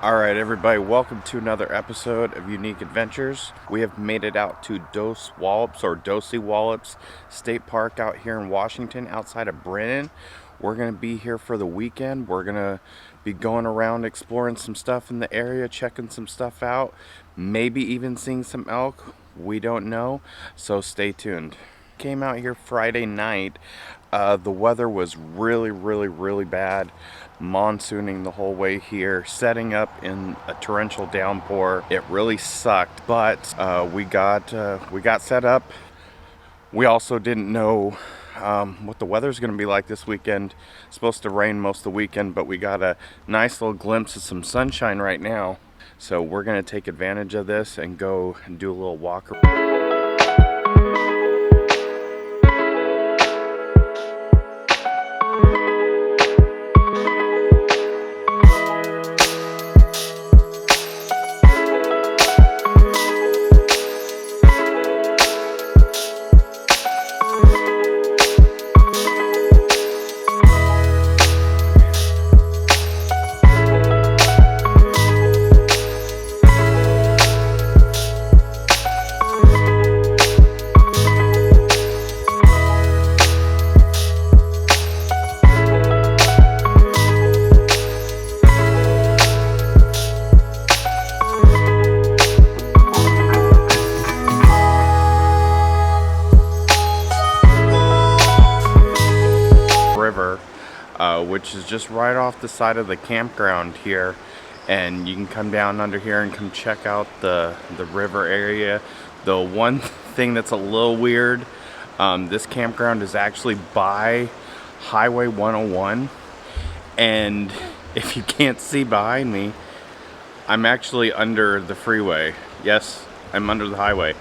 Alright everybody, welcome to another episode of Unique Adventurez. We have made it out to DOSEWALLIPS State Park out here in Washington outside of Brennan. We're going to be here for the weekend. We're going to be going around exploring some stuff in the area, checking some stuff out, maybe even seeing some elk. We don't know, so stay tuned. Came out here Friday night. The weather was really bad, monsooning the whole way here, setting up in a torrential downpour. It really sucked, but we got set up. We also didn't know what the weather's going to be like this weekend. It's supposed to rain most of the weekend, but we got a nice little glimpse of some sunshine right now. So we're going to take advantage of this and go and do a little walk around. Which is just right off the side of the campground here, and you can come down under here and come check out the river area. The one thing that's a little weird, this campground is actually by Highway 101, and if you can't see behind me, I'm actually under the freeway. Yes, I'm under the highway.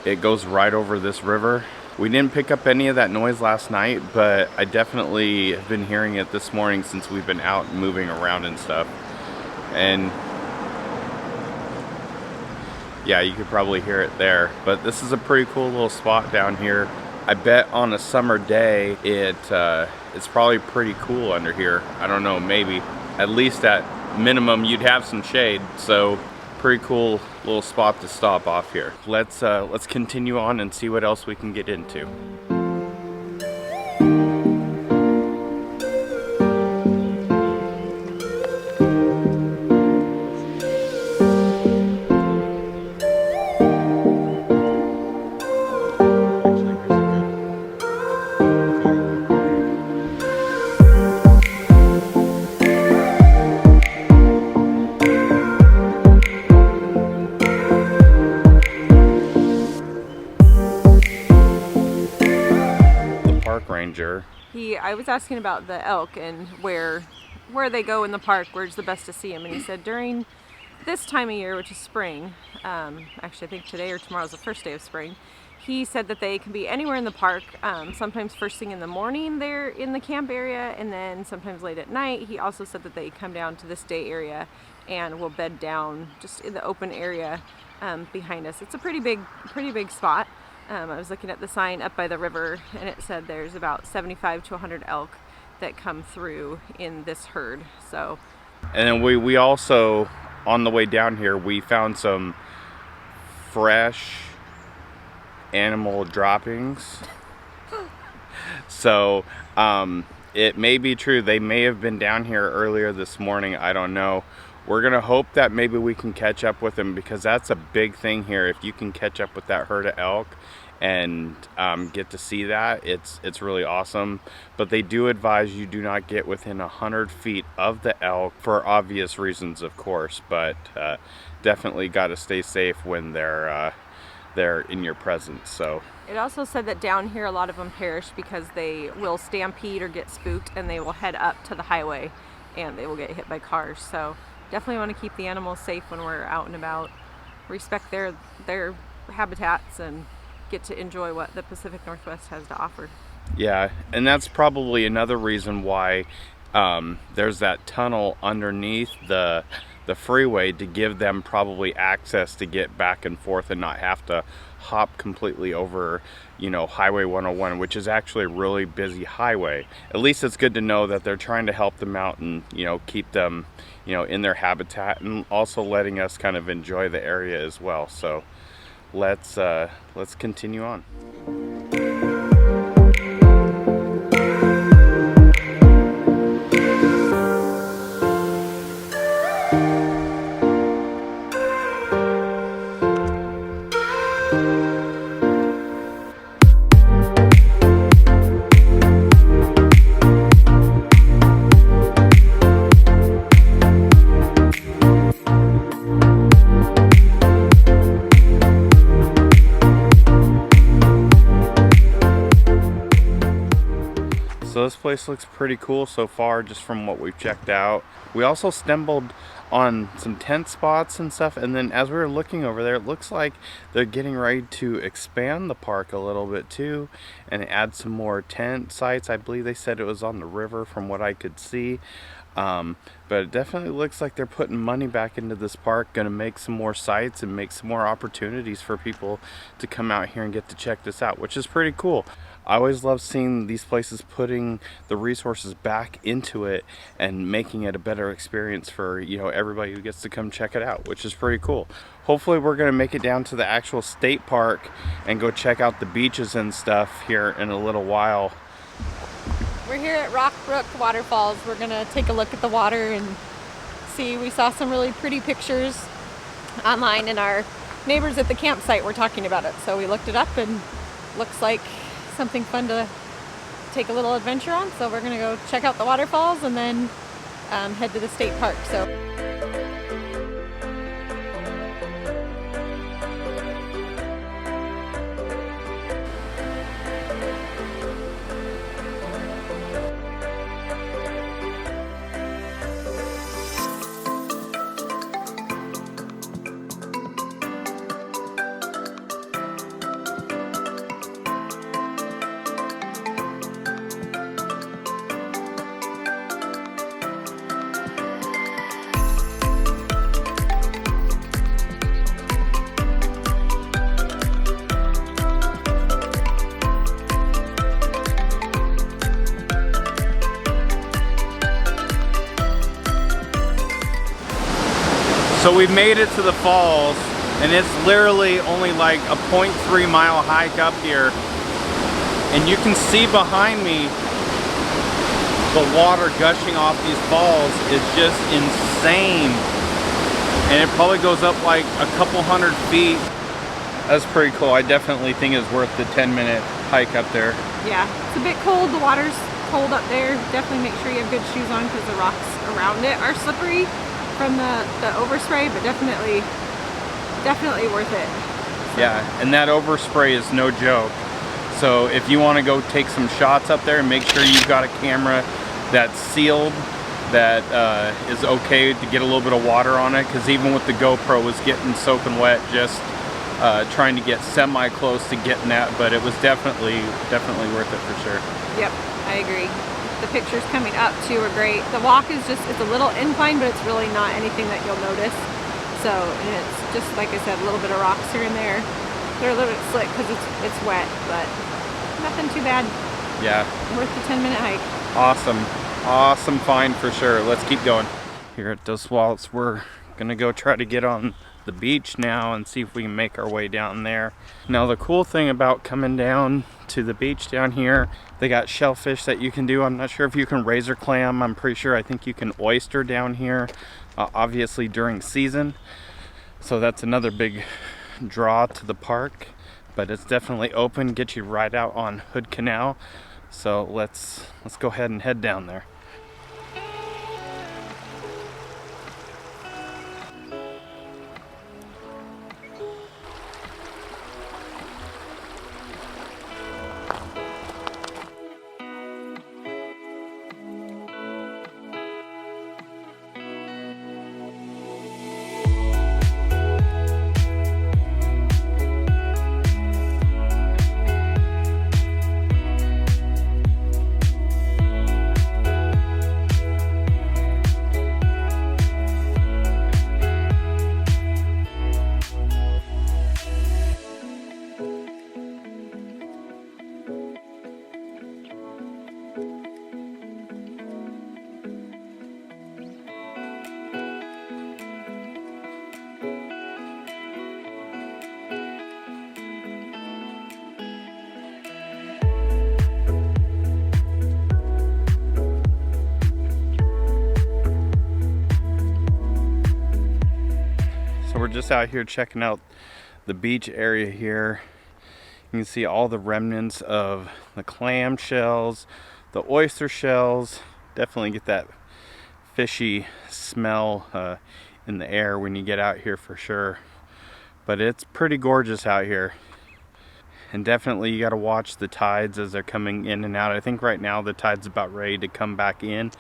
It goes right over this river. We didn't pick up any of that noise last night, but I definitely have been hearing it this morning since we've been out and moving around and stuff. And yeah, you could probably hear it there. But this is a pretty cool little spot down here. I bet on a summer day it's probably pretty cool under here. I don't know, maybe. At least at minimum you'd have some shade, so pretty cool little spot to stop off here. Let's continue on and see what else we can get into. Ranger. I was asking about the elk and where they go in the park, where's the best to see them, and he said during this time of year, which is spring, actually I think today or tomorrow is the first day of spring, he said that they can be anywhere in the park, sometimes first thing in the morning they're in the camp area, and then sometimes late at night. He also said that they come down to this day area and will bed down just in the open area behind us. It's a pretty big spot. I was looking at the sign up by the river, and it said there's about 75 to 100 elk that come through in this herd. So, and then we also, on the way down here, we found some fresh animal droppings. So it may be true. They may have been down here earlier this morning. I don't know. We're gonna hope that maybe we can catch up with them, because that's a big thing here. If you can catch up with that herd of elk and get to see that, it's really awesome. But they do advise you do not get within 100 feet of the elk for obvious reasons, of course. But definitely got to stay safe when they're in your presence. So it also said that down here a lot of them perish because they will stampede or get spooked, and they will head up to the highway and they will get hit by cars. So definitely want to keep the animals safe when we're out and about, respect their habitats, and get to enjoy what the Pacific Northwest has to offer. Yeah, and that's probably another reason why there's that tunnel underneath the freeway, to give them probably access to get back and forth and not have to hop completely over, you know, Highway 101, which is actually a really busy highway. At least it's good to know that they're trying to help them out and, you know, keep them you know, in their habitat, and also letting us kind of enjoy the area as well. So let's continue on. So this place looks pretty cool so far, just from what we've checked out. We also stumbled on some tent spots and stuff, and then as we were looking over there, it looks like they're getting ready to expand the park a little bit too and add some more tent sites. I believe they said it was on the river from what I could see. But it definitely looks like they're putting money back into this park, going to make some more sites and make some more opportunities for people to come out here and get to check this out, which is pretty cool. I always love seeing these places putting the resources back into it and making it a better experience for, you know, everybody who gets to come check it out, which is pretty cool. Hopefully we're going to make it down to the actual state park and go check out the beaches and stuff here in a little while. We're here at Rockbrook Waterfalls. We're gonna take a look at the water and see. We saw some really pretty pictures online, and our neighbors at the campsite were talking about it. So we looked it up, and looks like something fun to take a little adventure on. So we're gonna go check out the waterfalls and then head to the state park. So. So we've made it to the falls, and it's literally only like a 0.3 mile hike up here. And you can see behind me the water gushing off these falls is just insane. And it probably goes up like a couple hundred feet. That's pretty cool. I definitely think it's worth the 10-minute hike up there. Yeah, it's a bit cold. The water's cold up there. Definitely make sure you have good shoes on because the rocks around it are slippery from the overspray, but definitely worth it. So. Yeah, and that overspray is no joke. So if you want to go take some shots up there, make sure you've got a camera that's sealed, that is okay to get a little bit of water on it, because even with the GoPro was getting soaking wet just trying to get semi close to getting that, but it was definitely worth it for sure. Yep, I agree. The pictures coming up too are great. The walk is just, it's a little incline, but it's really not anything that you'll notice. So, and it's just, like I said, a little bit of rocks here and there. They're a little bit slick because it's wet, but nothing too bad. Yeah. Worth the 10-minute hike. Awesome find for sure. Let's keep going. Here at DOSEWALLIPS, we're gonna go try to get on the beach now and see if we can make our way down there. Now the cool thing about coming down to the beach down here, they got shellfish that you can do. I'm not sure if you can razor clam. I'm pretty sure I think you can oyster down here, obviously during season. So that's another big draw to the park, but it's definitely open, get you right out on Hood Canal. So let's go ahead and head down there. So we're just out here checking out the beach area here. You can see all the remnants of the clam shells, the oyster shells. Definitely get that fishy smell in the air when you get out here for sure. But it's pretty gorgeous out here. And definitely you got to watch the tides as they're coming in and out. I think right now the tide's about ready to come back in.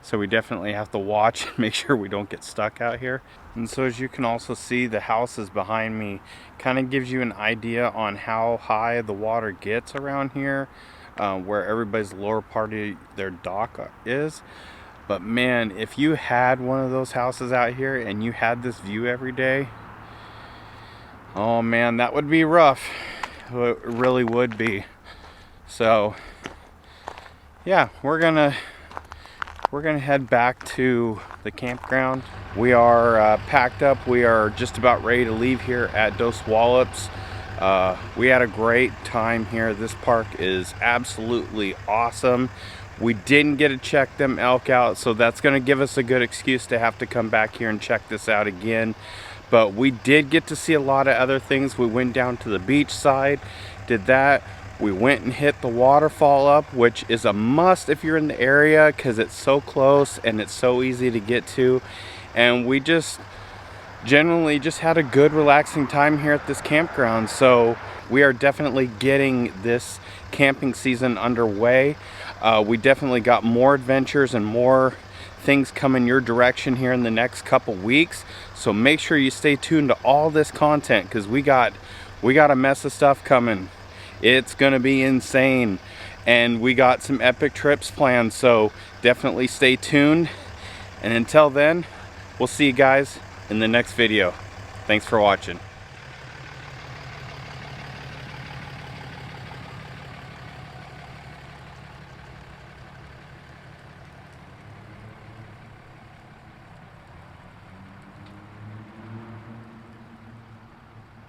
So we definitely have to watch and make sure we don't get stuck out here. And so as you can also see, the houses behind me kind of gives you an idea on how high the water gets around here, where everybody's lower part of their dock is. But man, if you had one of those houses out here and you had this view every day, oh man, that would be rough. It really would be. So yeah, we're gonna head back to the campground. We are packed up. We are just about ready to leave here at DOSEWALLIPS. We had a great time here. This park is absolutely awesome. We didn't get to check them elk out, so that's going to give us a good excuse to have to come back here and check this out again. But we did get to see a lot of other things. We went down to the beach side, did that. We went and hit the waterfall up, which is a must if you're in the area because it's so close and it's so easy to get to. And we just generally just had a good relaxing time here at this campground. So we are definitely getting this camping season underway. We definitely got more adventures and more things coming your direction here in the next couple weeks. So make sure you stay tuned to all this content because we got a mess of stuff coming. It's gonna be insane, and we got some epic trips planned, so definitely stay tuned. And until then, we'll see you guys in the next video. Thanks for watching.